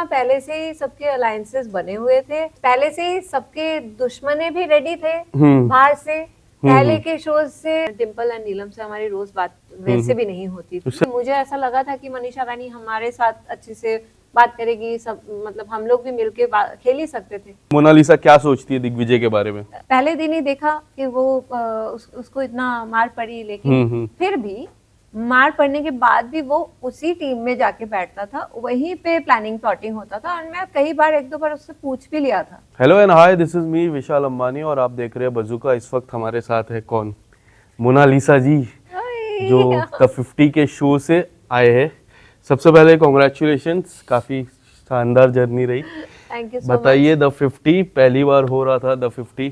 वहाँ पहले से ही सबके अलायंसेस बने हुए थे, पहले से ही सबके दुश्मने भी रेडी थे बाहर से। पहले के शोज से डिम्पल एंड नीलम से हमारी रोज बात वैसे भी नहीं होती थी। मुझे ऐसा लगा था कि मनीषा रानी हमारे साथ अच्छे से बात करेगी, सब मतलब हम लोग भी मिलके खेल ही सकते थे। मोनालिसा क्या सोचती है दिग्विजय के बारे में? पहले दिन ही देखा कि वो उसको इतना मार पड़ी, लेकिन फिर भी मार पड़ने के बाद भी वो उसी टीम में जाके बैठता था, वहीं पे प्लानिंग प्लॉटिंग होता था। और मैं कई बार एक दो बार उससे पूछ भी लिया था। Hello and hi, this is me Vishal Ambani और आप देख रहे हैं बज़ूका। इस वक्त हमारे साथ है कौन? मोनालिसा जी, जो द 50 के शो से आए हैं। सबसे पहले कॉन्ग्रेचुलेशंस, काफी शानदार जर्नी रही। Thank you so much. बताइए, द 50 पहली बार हो रहा था, द 50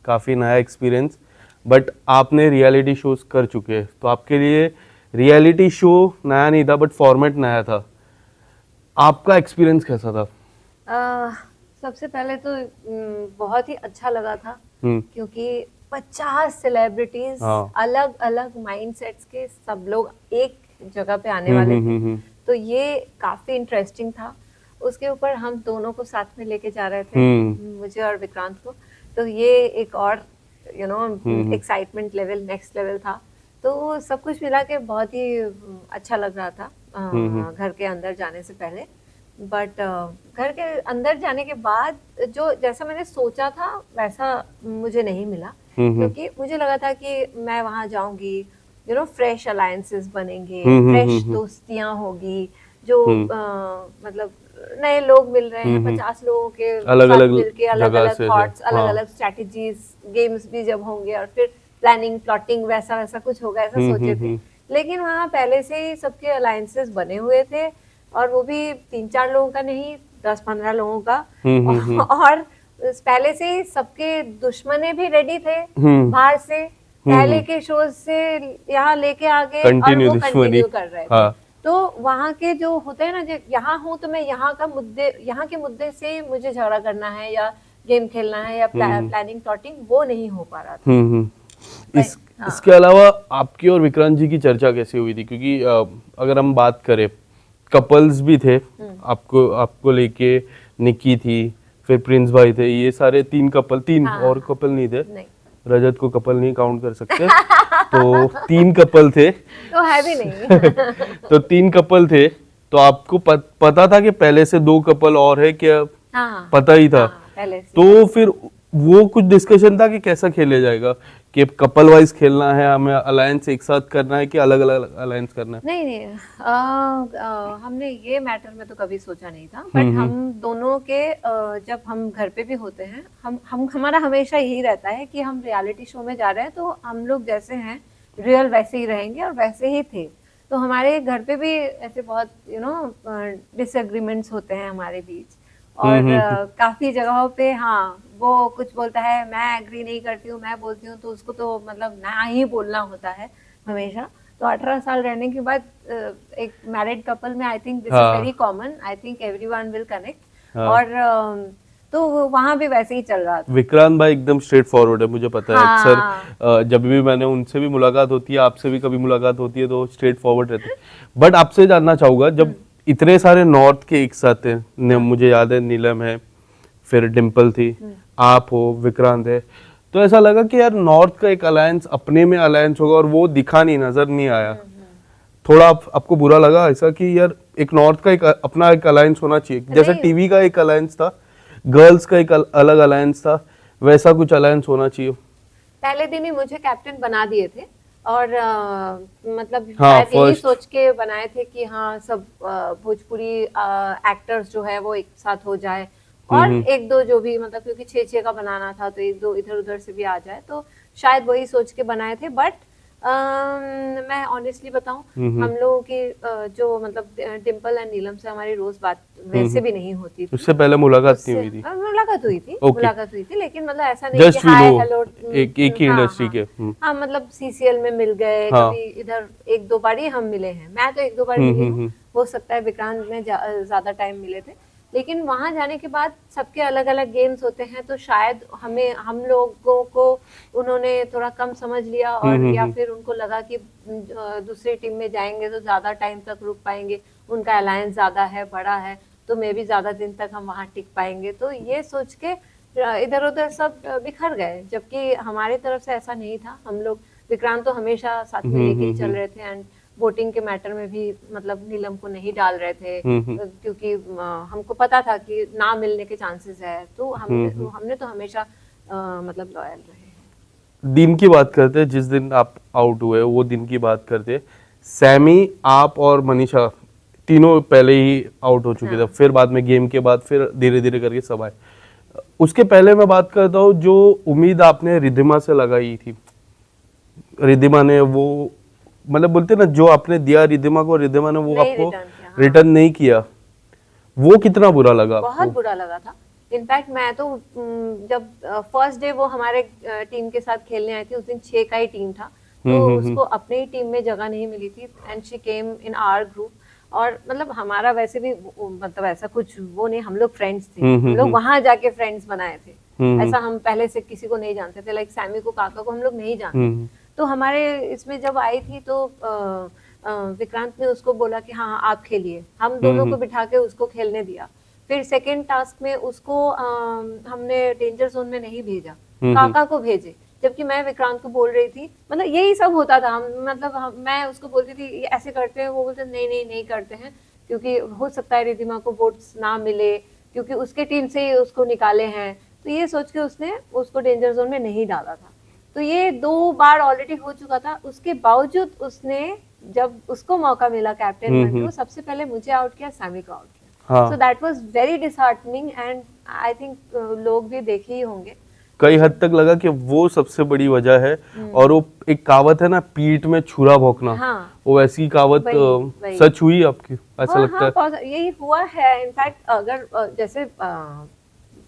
काफी नया एक्सपीरियंस, बट आपने रियलिटी शोज कर चुके हैं, तो आपके लिए रियलिटी शो नया नहीं था बट फॉर्मेट नया था। आपका एक्सपीरियंस कैसा था? सबसे पहले तो बहुत ही अच्छा लगा था, हम्म। क्योंकि 50 सेलिब्रिटीज, हाँ। अलग अलग माइंडसेट्स के सब लोग एक जगह पे आने वाले थे। तो ये काफी इंटरेस्टिंग था। उसके ऊपर हम दोनों को साथ में लेके जा रहे थे, मुझे और विक्रांत को। तो ये एक और एक्साइटमेंट लेवल, नेक्स्ट लेवल था। तो सब कुछ मिला के बहुत ही अच्छा लग रहा था घर के अंदर जाने से पहले। बट घर के अंदर जाने के बाद जो जैसा मैंने सोचा था वैसा मुझे नहीं मिला, क्योंकि मुझे लगा था कि मैं वहां जाऊंगी, फ्रेश अलायंसेस बनेंगे, फ्रेश दोस्तियां होगी, जो मतलब नए लोग मिल रहे हैं, 50 लोगों के अलग अलग मिलके अलग अलग थॉट्स, अलग अलग स्ट्रेटजीज, गेम्स भी जब होंगे और फिर प्लानिंग प्लॉटिंग वैसा वैसा कुछ होगा, ऐसा सोचे थे। लेकिन वहाँ पहले से ही सबके अलायंसेस बने हुए थे, और वो भी 3-4 लोगों का नहीं, 10-15 लोगों का। और पहले से ही सबके दुश्मने भी रेडी थे बाहर से, पहले के शोज से यहाँ लेके आ गए और वो कंटिन्यू कर रहे थे। तो वहाँ के जो होते हैं ना, यहाँ हूँ तो मैं यहाँ के मुद्दे से मुझे झगड़ा करना है या गेम खेलना है या प्लानिंग प्लॉटिंग, वो नहीं हो पा रहा था। इसके अलावा आपकी और विक्रांत जी की चर्चा कैसे हुई थी? क्योंकि अगर हम बात करें, कपल्स भी थे आपको लेके, निक्की थी, फिर प्रिंस भाई थे, ये सारे तीन और कपल नहीं थे। रजत को कपल नहीं काउंट कर सकते। तो 3 कपल थे, तो है भी नहीं। तो 3 कपल थे। तो आपको पता था कि पहले से 2 कपल और है क्या? पता ही था। पहले से। तो फिर वो कुछ डिस्कशन था कि कैसा खेला जाएगा, कि कपल वाइज खेलना है, हमें अलायंस एक साथ करना है कि अलग अलग अलायंस करना है? नहीं, हमने ये मैटर में तो कभी सोचा नहीं था। बट हम दोनों के जब हम घर पे भी होते हैं, हमारा हमेशा यही रहता है कि हम रियलिटी शो में जा रहे हैं तो हम लोग जैसे हैं रियल वैसे ही रहेंगे, और वैसे ही थे। तो हमारे घर पे भी ऐसे बहुत डिसएग्रीमेंट्स होते हैं हमारे बीच, और काफी जगहों पे वो कुछ बोलता है, मैं एग्री नहीं करती हूँ, मैं बोलती हूँ, तो उसको तो मतलब ना ही बोलना होता है हमेशा। तो 18 साल रहने के बाद एक मैरिड कपल में I think this is very common, I think everyone will connect. और तो वहाँ भी वैसे ही चल रहा था। विक्रांत भाई एकदम स्ट्रेट फॉरवर्ड है, मुझे पता है। अक्सर जब भी मैंने उनसे भी मुलाकात होती है, आपसे भी कभी मुलाकात होती है, तो स्ट्रेट फॉरवर्ड रहते हैं। बट आपसे जानना चाहूंगा, जब इतने सारे नॉर्थ के एक साथ थे, मुझे याद है नीलम है, फिर डिम्पल थी, आप हो, विक्रांत है, तो ऐसा लगा कि यार नॉर्थ का एक अलायंस अपने में अलायंस होगा, और वो दिखा नहीं, नजर नहीं आया। थोड़ा आपको बुरा लगा ऐसा कि यार एक नॉर्थ का एक अपना एक अलायंस होना चाहिए, जैसे टीवी का एक अलायंस था, गर्ल्स का एक अलग अलायंस था, वैसा कुछ अलायंस होना चाहिए? पहले दिन ही मुझे कैप्टन बना दिए थे, और मतलब शायद यही सोच के बनाए थे कि सब भोजपुरी एक्टर्स जो है वो एक साथ हो जाए, और एक दो जो भी, मतलब क्योंकि 6-6 का बनाना था तो 1-2 इधर उधर से भी आ जाए, तो शायद वही सोच के बनाए थे। बट मैं ऑनेस्टली बताऊं, हम लोगों की जो मतलब डिम्पल एंड नीलम से हमारी रोज बात वैसे भी नहीं होती थी। उससे पहले मुलाकात नहीं हुई थी? मुलाकात हुई थी, लेकिन मतलब ऐसा नहीं कि हाय हेलो, एक ही इंडस्ट्री के। मतलब सीसीएल में मिल गए, कभी इधर 1-2 बार ही हम मिले हैं। मैं तो 1-2 बार मिली हूँ, हो सकता है विक्रांत में ज्यादा टाइम मिले थे। लेकिन वहां जाने के बाद सबके अलग अलग गेम्स होते हैं, तो शायद हम लोगों को उन्होंने थोड़ा कम समझ लिया, और या फिर उनको लगा कि दूसरी टीम में जाएंगे तो ज्यादा टाइम तक रुक पाएंगे, उनका अलायंस ज्यादा है, बड़ा है, तो मे भी ज्यादा दिन तक हम वहाँ टिक पाएंगे। तो ये सोच के इधर उधर सब बिखर गए, जबकि हमारे तरफ से ऐसा नहीं था। हम लोग विक्रांत तो हमेशा साथ में लेके ही चल रहे थे, एंड वोटिंग के मैटर में भी मतलब नीलम को नहीं डाल रहे थे, क्योंकि हमको पता था कि ना मिलने के चांसेस है। तो हमने तो हमेशा मतलब लॉयल रहे। दिन की बात करते हैं, जिस दिन आप आउट हुए वो दिन की बात करते हैं। सैमी, आप और मनीषा तीनों पहले ही आउट हो चुके थे, फिर बाद में गेम के बाद फिर धीरे धीरे करके सब आए। उसके पहले मैं बात करता हूँ, जो उम्मीद आपने रिद्धिमा से लगाई थी, रिद्धिमा ने वो मतलब बोलते ना, जो आपने दिया रिद्धिमा को, रिद्धिमा ने वो आपको रिटर्न नहीं किया, वो कितना बुरा लगा? बहुत बुरा लगा था। इनफैक्ट मैं तो जब फर्स्ट डे वो हमारे टीम के साथ खेलने आई थी, उस दिन 6 का ही टीम था, तो उसको अपने ही टीम में जगह नहीं मिली थी, and she came in our group. और मतलब हमारा वैसे भी मतलब ऐसा कुछ वो नहीं, हम लोग फ्रेंड्स थे, हम लोग वहां जाके फ्रेंड्स बनाए थे, ऐसा हम पहले से किसी को नहीं जानते थे। लाइक सैमी को, काका को हम लोग नहीं जानते। तो हमारे इसमें जब आई थी तो विक्रांत ने उसको बोला कि हाँ आप खेलिए, हम दोनों को बिठा के उसको खेलने दिया। फिर सेकेंड टास्क में उसको हमने डेंजर जोन में नहीं भेजा, काका को भेजे, जबकि मैं विक्रांत को बोल रही थी, मतलब यही सब होता था। मैं उसको बोलती थी ये ऐसे करते हैं, वो बोलते नहीं करते हैं, क्योंकि हो सकता है रिद्धिमा को वोट्स ना मिले, क्योंकि उसके टीम से ही उसको निकाले हैं। तो ये सोच के उसने उसको डेंजर जोन में नहीं डाला था। तो ये 2 बार ऑलरेडी हो चुका था। उसके बावजूद उसने, जब उसको मौका मिला कैप्टन बनने को, सबसे पहले मुझे आउट किया, सैमी को आउट किया। So that was very disheartening, and I think लोग भी देखे ही होंगे। कई हद तक लगा कि वो सबसे बड़ी वजह है। और वो एक कहावत है ना, पीठ में छुरा भोंकना, वो वैसी कहावत सच हुई आपकी, ऐसा लगता है? यही हुआ है। इनफैक्ट अगर जैसे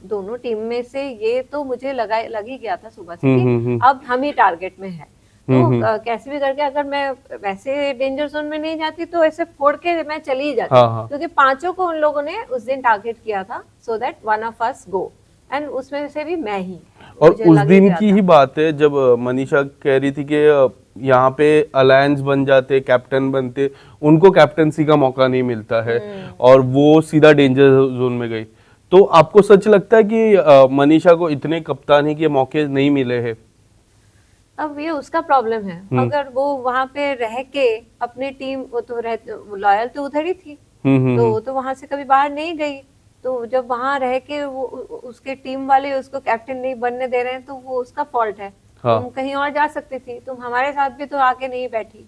दोनों टीम में से ये तो मुझे लग ही गया था सुबह से कि अब हम ही टारगेट में है। तो कैसे भी करके अगर मैं वैसे डेंजर जोन में नहीं जाती तो ऐसे फोड़ के मैं चली ही जाती, क्योंकि 5 को उन लोगों ने उस दिन टारगेट किया था, so that one of us go, and उसमें से भी मैं ही। और उस दिन की ही बात है जब मनीषा कह रही थी कि यहाँ पे अलायंस बन जाते, कैप्टन बनते, उनको कैप्टनसी का मौका नहीं मिलता है, और वो सीधा डेंजर जोन में गई। तो आपको सच लगता है कि मनीषा को इतने कप्तानी के मौके नहीं मिले हैं? अब ये उसका प्रॉब्लम है। अगर वो वहां पे रह के अपनी टीम, वो तो लॉयल तो उधर ही थी, तो वहां से कभी बाहर नहीं गई। तो जब वहां रह के वो उसके टीम वाले उसको कैप्टन नहीं बनने दे रहे हैं, तो वो उसका फॉल्ट है। तुम कहीं और जा सकती थी, तुम हमारे साथ भी तो आके नहीं बैठी।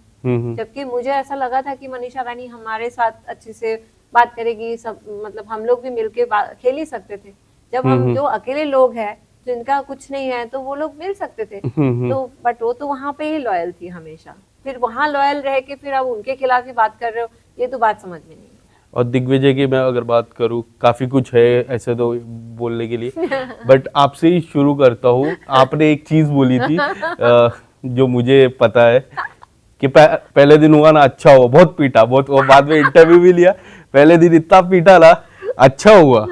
जबकि मुझे ऐसा लगा था कि मनीषा रानी हमारे साथ अच्छे से बात करेगी, सब मतलब हम लोग भी मिलके खेल ही सकते थे। जब हम जो अकेले लोग हैं, जिनका कुछ नहीं है, तो वो लोग मिल सकते थे। तो बट वो तो वहां पे ही लॉयल थी हमेशा। फिर वहां लॉयल रह के फिर अब उनके खिलाफ ही बात कर रहे हो, ये तो बात समझ में नहीं। और दिग्विजय की मैं अगर बात करूं, काफी कुछ है ऐसे तो बोलने के लिए, बट आपसे ही शुरू करता हूं। आपने एक चीज बोली थी जो मुझे पता है कि पहले दिन हुआ ना, अच्छा हुआ, बहुत पीटा, बहुत, और बाद में इंटरव्यू भी लिया, पहले दिन इतना पीटा ना, अच्छा हुआ।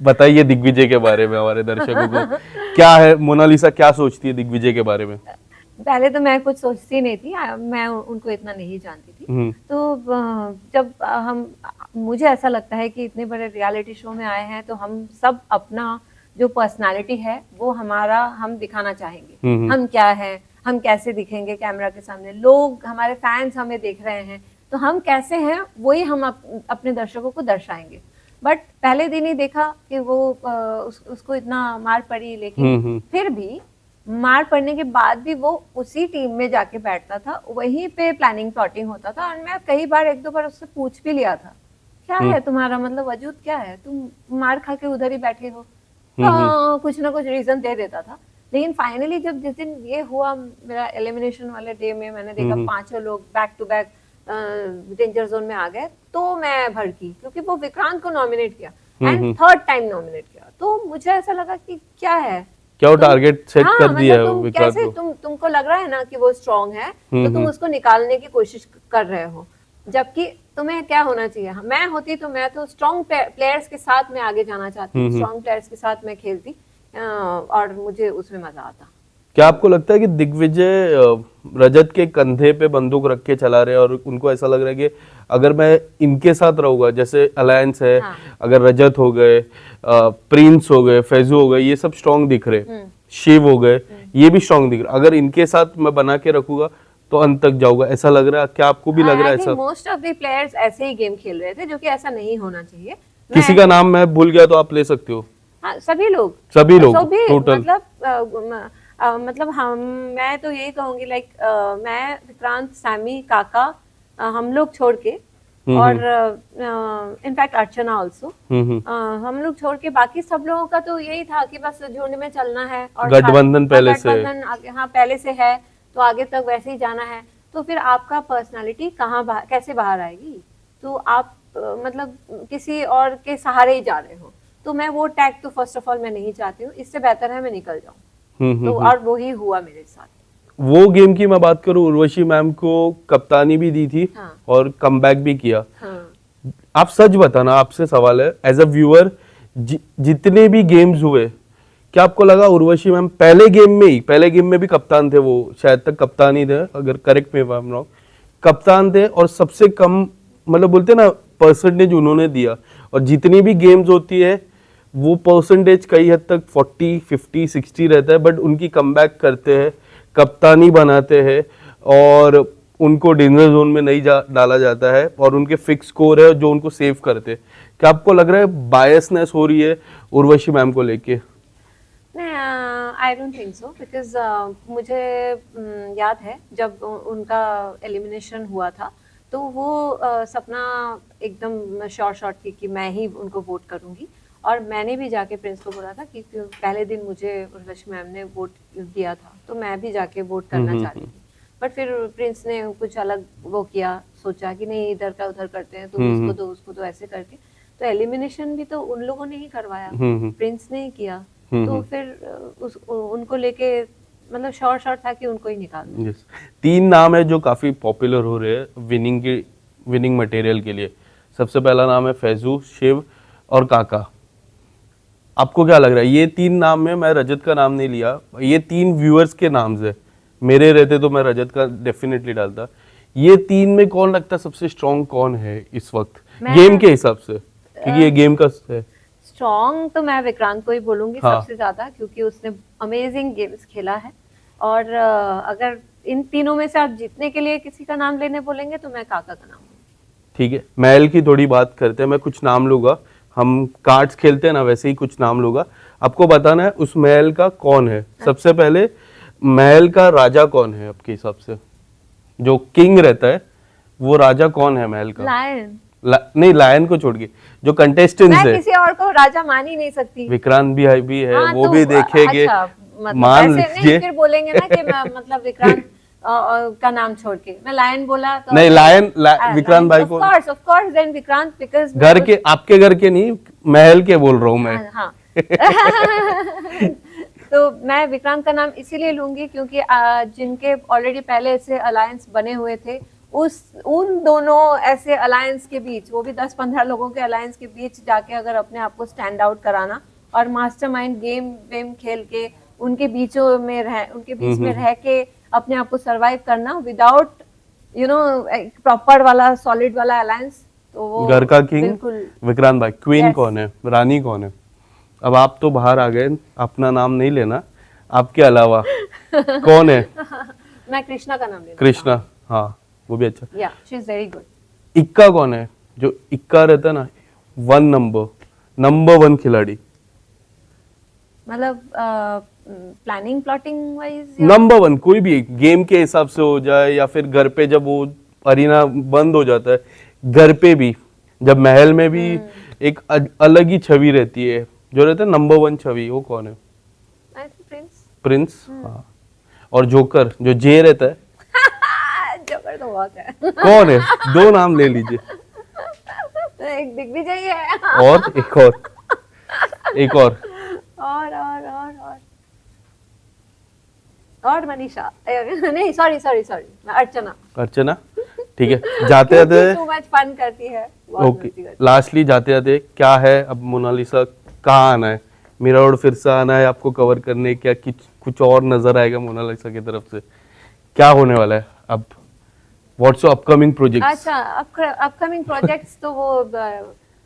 बताइए दिग्विजय के बारे में हमारे दर्शकों को, क्या है मोनालिसा, क्या सोचती है दिग्विजय के बारे में? पहले तो मैं कुछ सोचती नहीं थी, मैं उनको इतना नहीं जानती थी। तो जब मुझे ऐसा लगता है कि इतने बड़े रियलिटी शो में आए हैं, तो हम सब अपना जो पर्सनालिटी है वो हम दिखाना चाहेंगे। हम क्या है, हम कैसे दिखेंगे कैमरा के सामने, लोग हमारे फैंस हमें देख रहे हैं, तो हम कैसे हैं वही हम अपने दर्शकों को दर्शाएंगे। बट पहले दिन ही देखा कि वो उसको इतना मार पड़ी, लेकिन फिर भी मार पड़ने के बाद भी वो उसी टीम में जाके बैठता था, वहीं पे प्लानिंग प्लॉटिंग होता था। और मैं कई बार, 1-2 बार उससे पूछ भी लिया था, क्या है तुम्हारा मतलब वजूद, क्या है, तुम मार खा के उधर ही बैठे हो। तो कुछ ना कुछ रीजन दे देता था। लेकिन फाइनली जब जिस दिन ये हुआ, मेरा एलिमिनेशन वाले डे में मैंने देखा 5 लोग back to back danger zone में आ गए, तो मैं भड़की, क्योंकि वो विक्रांत को नॉमिनेट किया एंड 3rd टाइम नॉमिनेट किया। तो मुझे ऐसा लगा कि क्या है, क्या वो टारगेट सेट कर दिया है विक्रांत को? कैसे तुमको लग रहा है ना कि वो स्ट्रांग है, तो तुम उसको निकालने की कोशिश कर रहे हो, जबकि तुम्हें क्या होना चाहिए। मैं होती तो मैं तो स्ट्रांग प्लेयर्स के साथ में आगे जाना चाहती हूँ, स्ट्रांग प्लेयर्स के साथ मैं खेलती और मुझे उसमें मजा आता। क्या आपको लगता है कि दिग्विजय रजत के कंधे पे बंदूक रख के चला रहे हैं और उनको ऐसा लग रहा है कि अगर मैं इनके साथ रहूंगा, जैसे अलायंस है, हाँ। अगर रजत हो गए, प्रिंस हो गए, फैजू हो गए, ये सब स्ट्रांग दिख रहे, शिव हो गए, ये भी स्ट्रांग दिख रहे, अगर इनके साथ मैं बना के रखूंगा तो अंत तक जाऊंगा, ऐसा लग रहा है? क्या आपको भी लग रहा है ऐसा? मोस्ट ऑफ द प्लेयर्स ऐसे ही गेम खेल रहे थे, जो कि ऐसा नहीं होना चाहिए। किसी का नाम मैं भूल गया तो आप ले सकते हो। हाँ, सभी लोग टोटल मतलब हम, मैं तो यही कहूंगी, लाइक मैं, विक्रांत, सैमी, काका, हम लोग छोड़ के, और इनफैक्ट अर्चना आल्सो, हम लोग छोड़ के बाकी सब लोगों का तो यही था कि बस झुंड में चलना है और गठबंधन पहले से, हाँ पहले से है तो आगे तक वैसे ही जाना है। तो फिर आपका पर्सनालिटी कैसे बाहर आएगी? तो आप मतलब किसी और के सहारे ही जा रहे हो। तो मैं वो टैग तो फर्स्ट ऑफ ऑल मैं नहीं चाहती हूँ, इससे बेहतर है मैं निकल जाऊँ। तो और वही हुआ मेरे साथ। वो गेम की मैं बात करूं, उर्वशी मैम को कप्तानी भी दी थी, हाँ। और कमबैक भी किया। हाँ। आप सच बताना, आपसे सवाल है एज अ व्यूअर, जितने भी गेम्स हुए, क्या आपको लगा उर्वशी मैम पहले गेम में भी कप्तान थे, वो शायद तक कप्तान ही थे, अगर करेक्ट में आई एम रॉन्ग, कप्तान थे, और सबसे कम मतलब बोलते ना परसेंटेज उन्होंने दिया, और जितनी भी गेम्स होती है वो परसेंटेज कई हद तक 40, 50, 60 रहता है, बट उनकी कमबैक करते हैं, कप्तानी बनाते हैं, और उनको डेंजर जोन में नहीं डाला जाता है, और उनके फिक्स स्कोर है जो उनको सेव करते हैं। क्या आपको लग रहा है बायसनेस हो रही है उर्वशी मैम को लेके? I don't think so, because मुझे याद है जब उनका एलिमिनेशन हुआ था तो वो सपना एकदम शॉर्ट थी कि मैं ही उनको वोट करूंगी, और मैंने भी जाके प्रिंस को बोला था कि पहले दिन मुझे उर्वशी मैम ने वोट दिया था तो मैं भी जाके वोट करना चाह रही थी। बट फिर प्रिंस ने कुछ अलग वो किया, सोचा कि नहीं इधर का उधर करते हैं, तो उसको दो ऐसे करके, तो एलिमिनेशन भी तो उन लोगों ने ही करवाया, प्रिंस ने ही किया। तो फिर उनको लेके मतलब शॉर्ट था कि उनको ही निकाल दो। yes. 3 नाम है जो काफी पॉपुलर हो रहे हैं विनिंग मटेरियल के लिए। सबसे पहला नाम है फैजू, शिव और काका। आपको क्या लग रहा है? ये 3 नाम में, मैं रजत का नाम नहीं लिया, ये 3 व्यूअर्स के नाम है, मेरे रहते तो मैं रजत का डेफिनेटली डालता। ये 3 में कौन लगता है सबसे स्ट्रॉन्ग, कौन है इस वक्त गेम के हिसाब से? क्योंकि ये गेम का है। स्ट्रॉन्ग तो मैं विक्रांत को ही बोलूंगी, हाँ। सबसे ज्यादा, क्योंकि उसने अमेजिंग गेम्स खेला है। और अगर इन तीनों में से आप जीतने के लिए किसी का नाम लेने बोलेंगे तो मैं काका का नाम लूंगी। ठीक है, महल की थोड़ी बात करते हैं। मैं कुछ नाम लूंगा, हम कार्ड्स खेलते हैं ना, वैसे ही कुछ नाम लूंगा, आपको बताना है उस महल का कौन है। सबसे पहले महल का राजा कौन है आपके हिसाब से? जो किंग रहता है वो राजा कौन है महल का? लायन। नहीं, लायन को छोड़ के जो कंटेस्टेंट्स है, किसी और को राजा मान ही नहीं सकती। विक्रांत भी है, हाँ, वो तो भी देखेंगे। अच्छा, मतलब मान लीजिए, फिर बोलेंगे ना कि मतलब विक्रांत का नाम छोड़ के मैं लायन बोला तो नहीं, विक्रांत भाई को of course then Vikrant, because घर के, आपके घर के नहीं, महल के बोल रहा हूँ मैं। हाँ। तो मैं विक्रांत का नाम इसीलिए लूंगी क्योंकि जिनके ऑलरेडी पहले से अलायंस बने हुए थे, उन दोनों ऐसे अलायंस के बीच, वो भी 10-15 लोगों के अलायंस के बीच जाके अगर अपने आप को स्टैंड आउट कराना और मास्टरमाइंड गेम खेल के उनके बीच में रह के अपने आप को सरवाइव करना विदाउट प्रॉपर वाला सॉलिड वाला अलायंस, तो वो घर का किंग विक्रांत भाई। क्वीन कौन है, रानी कौन है? अब आप तो बाहर आ गए, अपना नाम नहीं लेना, आपके अलावा कौन है? मैं कृष्णा का नाम लेना। कृष्णा, हाँ, वो भी अच्छा। या शी इज वेरी गुड। इक्का कौन है? जो इक्का रहता है ना, 1 नंबर 1 खिलाड़ी, मतलब प्लानिंग प्लॉटिंग वाइज नंबर 1, कोई भी गेम के हिसाब से हो जाए, या फिर घर पे जब वो अरीना बंद हो जाता है, घर पे भी, जब महल में भी एक अलग ही छवि रहती है, जो रहता है नंबर 1 छवि, वो कौन है? प्रिंस, हाँ। और जोकर, जो जे रहता है जोकर तो बहुत है। कौन है? 2 नाम ले लीजिए। एक दिग्विजय है, और एक और और मनीषा, नहीं सॉरी अर्चना। ठीक है, जाते जाते टू मच फन करती है। ओके, लास्टली जाते जाते क्या है, अब मोनालिसा कहाँ आना है? मिरावड फिर से आना है आपको कवर करने, क्या कुछ और नजर आएगा मोनालिसा की तरफ से, क्या होने वाला है अब, व्हाट्स योर अपकमिंग प्रोजेक्ट्स? अच्छा, अपकमिंग प्रोजेक्ट्स तो वो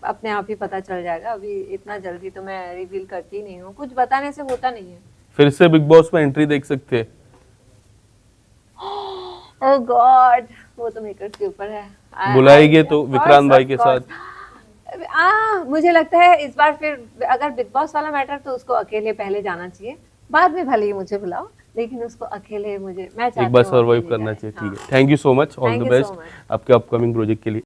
अपने आप ही पता चल जाएगा, अभी इतना जल्दी तो मैं रिवील करती नहीं हूँ, कुछ बताने से होता नहीं है। फिर से बिग बॉस में एंट्री देख सकते हैं? ओह गॉड, वो तो मेकर्स के ऊपर है। बुलाएंगे तो विक्रांत भाई के साथ? मुझे लगता है इस बार फिर अगर बिग बॉस वाला मैटर तो उसको अकेले पहले जाना चाहिए, बाद में भले ही मुझे बुलाओ, लेकिन उसको अकेले मैं चाहती हूँ एक बार सर्वाइव अकेले करना जाए। चाहिए। ठीक है, thank you so much, all Thank the you so best much. आपके अपकमिंग प्रोजेक्ट के लिए।